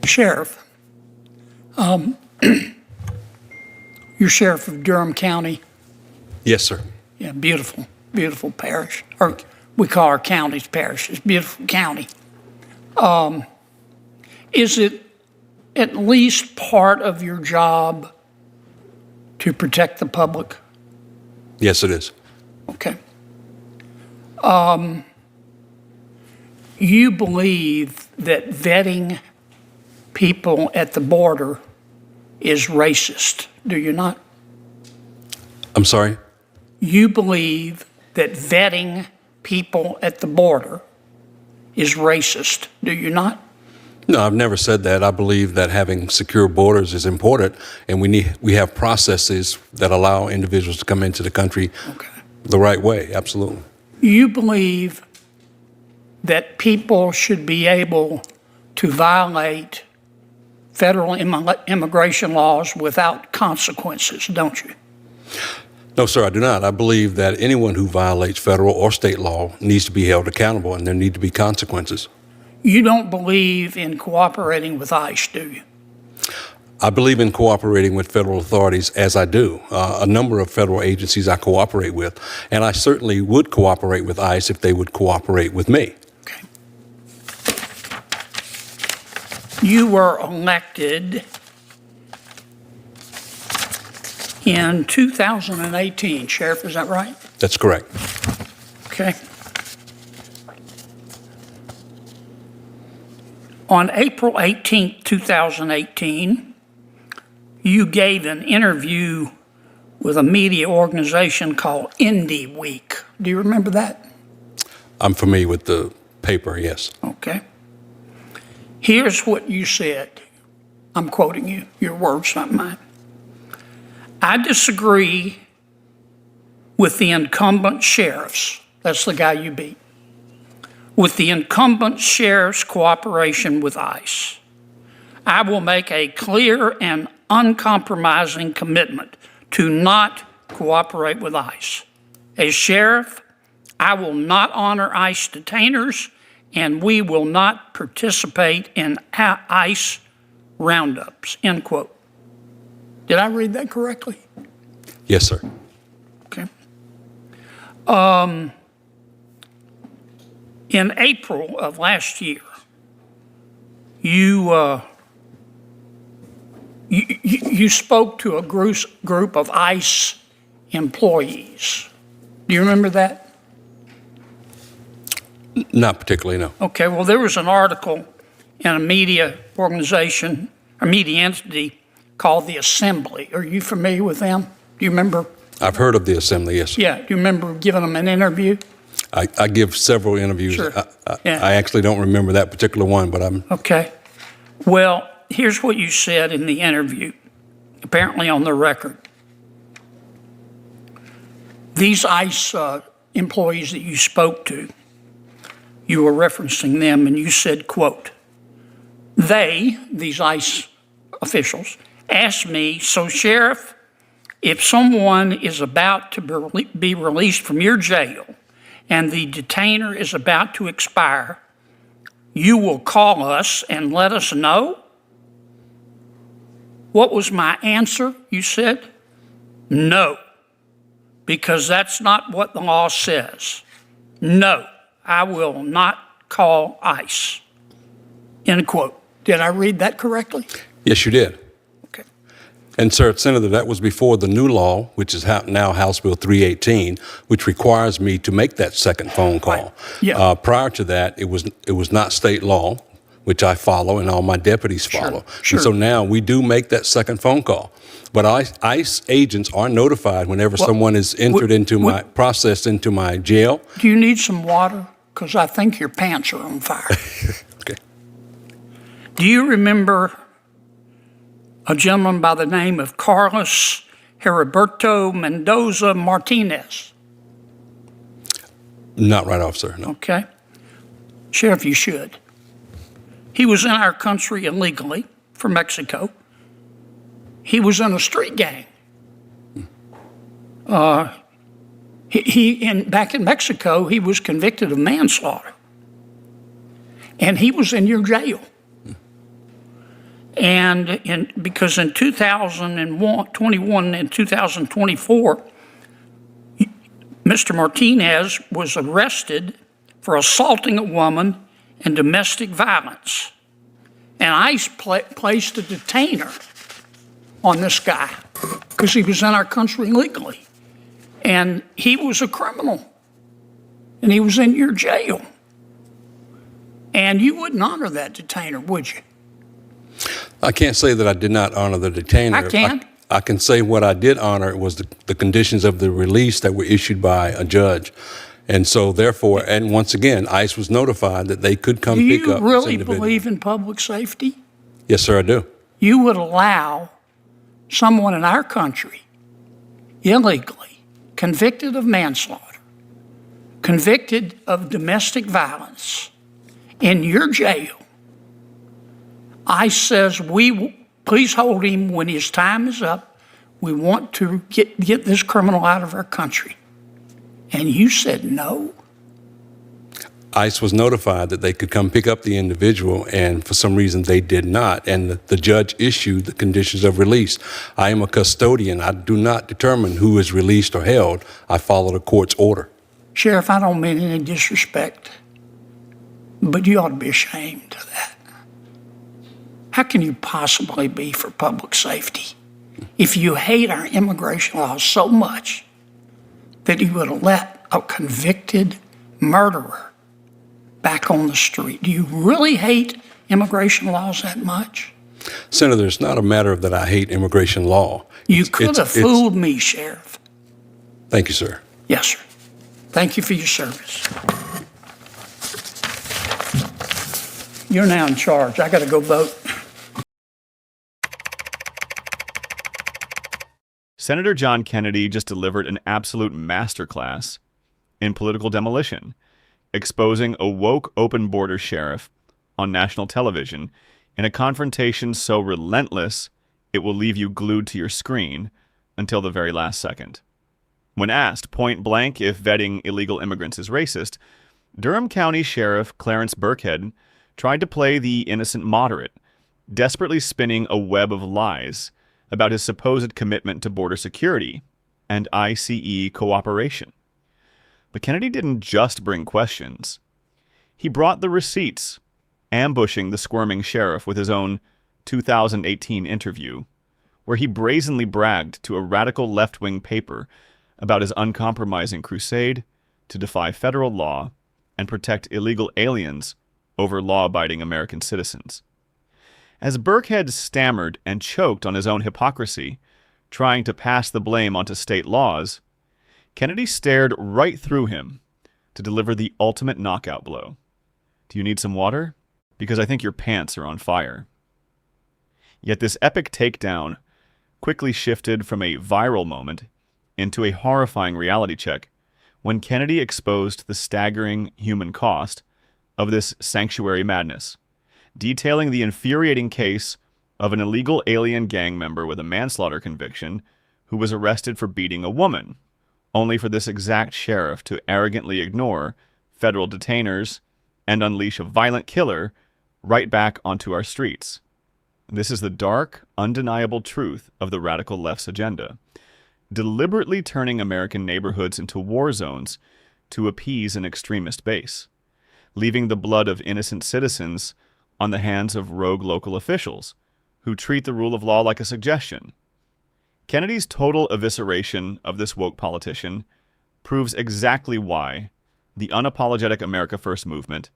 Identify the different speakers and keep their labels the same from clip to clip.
Speaker 1: Sheriff, you're sheriff of Durham County.
Speaker 2: Yes, sir.
Speaker 1: Yeah, beautiful, beautiful parish. Or we call our counties parishes, beautiful county. Is it at least part of your job to protect the public?
Speaker 2: Yes, it is.
Speaker 1: Okay. You believe that vetting people at the border is racist, do you not?
Speaker 2: I'm sorry?
Speaker 1: You believe that vetting people at the border is racist, do you not?
Speaker 2: No, I've never said that. I believe that having secure borders is important, and we have processes that allow individuals to come into the country the right way. Absolutely.
Speaker 1: You believe that people should be able to violate federal immigration laws without consequences, don't you?
Speaker 2: No, sir, I do not. I believe that anyone who violates federal or state law needs to be held accountable, and there need to be consequences.
Speaker 1: You don't believe in cooperating with ICE, do you?
Speaker 2: I believe in cooperating with federal authorities, as I do. A number of federal agencies I cooperate with, and I certainly would cooperate with ICE if they would cooperate with me.
Speaker 1: Okay. You were elected in 2018, Sheriff, is that right?
Speaker 2: That's correct.
Speaker 1: Okay. On April 18, 2018, you gave an interview with a media organization called Indie Week. Do you remember that?
Speaker 2: I'm familiar with the paper, yes.
Speaker 1: Okay. Here's what you said. I'm quoting you, your words, not mine. I disagree with the incumbent sheriffs. That's the guy you beat. With the incumbent sheriff's cooperation with ICE. I will make a clear and uncompromising commitment to not cooperate with ICE. As sheriff, I will not honor ICE detainers, and we will not participate in ICE roundups, end quote. Did I read that correctly?
Speaker 2: Yes, sir.
Speaker 1: Okay. In April of last year, you spoke to a group of ICE employees. Do you remember that?
Speaker 2: Not particularly, no.
Speaker 1: Okay, well, there was an article in a media organization, a media entity called the Assembly. Are you familiar with them? Do you remember?
Speaker 2: I've heard of the Assembly, yes, sir.
Speaker 1: Yeah, do you remember giving them an interview?
Speaker 2: I give several interviews.
Speaker 1: Sure. Yeah.
Speaker 2: I actually don't remember that particular one, but I'm...
Speaker 1: Okay. Well, here's what you said in the interview, apparently on the record. These ICE employees that you spoke to, you were referencing them, and you said, quote, they, these ICE officials, asked me, so Sheriff, if someone is about to be released from your jail and the detainer is about to expire, you will call us and let us know? What was my answer? You said, no, because that's not what the law says. No, I will not call ICE. End quote. Did I read that correctly?
Speaker 2: Yes, you did.
Speaker 1: Okay.
Speaker 2: And, sir, Senator, that was before the new law, which is now House Bill 318, which requires me to make that second phone call.
Speaker 1: Right. Yeah.
Speaker 2: Prior to that, it was not state law, which I follow and all my deputies follow.
Speaker 1: Sure.
Speaker 2: And so now we do make that second phone call. But ICE agents are notified whenever someone is entered processed into my jail.
Speaker 1: Do you need some water? Because I think your pants are on fire.
Speaker 2: Okay.
Speaker 1: Do you remember a gentleman by the name of Carlos Heriberto Mendoza Martinez?
Speaker 2: Not right off, sir, no.
Speaker 1: Okay. Sheriff, you should. He was in our country illegally from Mexico. He was in a street gang. Back in Mexico, he was convicted of manslaughter. And he was in your jail. Because in 2021 and 2024, Mr. Martinez was arrested for assaulting a woman and domestic violence. And ICE placed a detainer on this guy because he was in our country illegally. And he was a criminal. And he was in your jail. And you wouldn't honor that detainer, would you?
Speaker 2: I can't say that I did not honor the detainer.
Speaker 1: I can.
Speaker 2: I can say what I did honor was the conditions of the release that were issued by a judge. And so therefore, and once again, ICE was notified that they could come pick up this individual.
Speaker 1: Do you really believe in public safety?
Speaker 2: Yes, sir, I do.
Speaker 1: You would allow someone in our country, illegally, convicted of manslaughter, convicted of domestic violence, in your jail. ICE says, please hold him when his time is up. We want to get this criminal out of our country. And you said no?
Speaker 2: ICE was notified that they could come pick up the individual, and for some reason they did not. And the judge issued the conditions of release. I am a custodian. I do not determine who is released or held. I follow the court's order.
Speaker 1: Sheriff, I don't mean any disrespect, but you ought to be ashamed of that. How can you possibly be for public safety if you hate our immigration laws so much that you would let a convicted murderer back on the street? Do you really hate immigration laws that much?
Speaker 2: Senator, it's not a matter of that I hate immigration law.
Speaker 1: You could have fooled me, Sheriff.
Speaker 2: Thank you, sir.
Speaker 1: Yes, sir. Thank you for your service. You're now in charge. I got to go vote.
Speaker 3: Senator John Kennedy just delivered an absolute masterclass in political demolition, exposing a woke open border sheriff on national television in a confrontation so relentless it will leave you glued to your screen until the very last second. When asked point blank if vetting illegal immigrants is racist, Durham County Sheriff Clarence Burkhead tried to play the innocent moderate, desperately spinning a web of lies about his supposed commitment to border security and ICE cooperation. But Kennedy didn't just bring questions. He brought the receipts, ambushing the squirming sheriff with his own 2018 interview, where he brazenly bragged to a radical left-wing paper about his uncompromising crusade to defy federal law and protect illegal aliens over law-abiding American citizens. As Burkhead stammered and choked on his own hypocrisy, trying to pass the blame onto state laws, Kennedy stared right through him to deliver the ultimate knockout blow. Do you need some water? Because I think your pants are on fire. Yet this epic takedown quickly shifted from a viral moment into a horrifying reality check when Kennedy exposed the staggering human cost of this sanctuary madness, detailing the infuriating case of an illegal alien gang member with a manslaughter conviction who was arrested for beating a woman, only for this exact sheriff to arrogantly ignore federal detainers and unleash a violent killer right back onto our streets. This is the dark, undeniable truth of the radical left's agenda, deliberately turning American neighborhoods into war zones to appease an extremist base, leaving the blood of innocent citizens on the hands of rogue local officials who treat the rule of law like a suggestion. Kennedy's total evisceration of this woke politician proves exactly why the unapologetic America First movement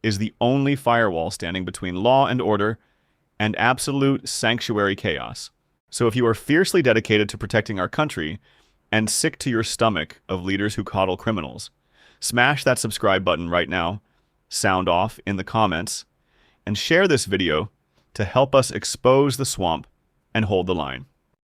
Speaker 3: is the only firewall standing between law and order and absolute sanctuary chaos. So if you are fiercely dedicated to protecting our country and sick to your stomach of leaders who coddle criminals, smash that subscribe button right now, sound off in the comments, and share this video to help us expose the swamp and hold the line.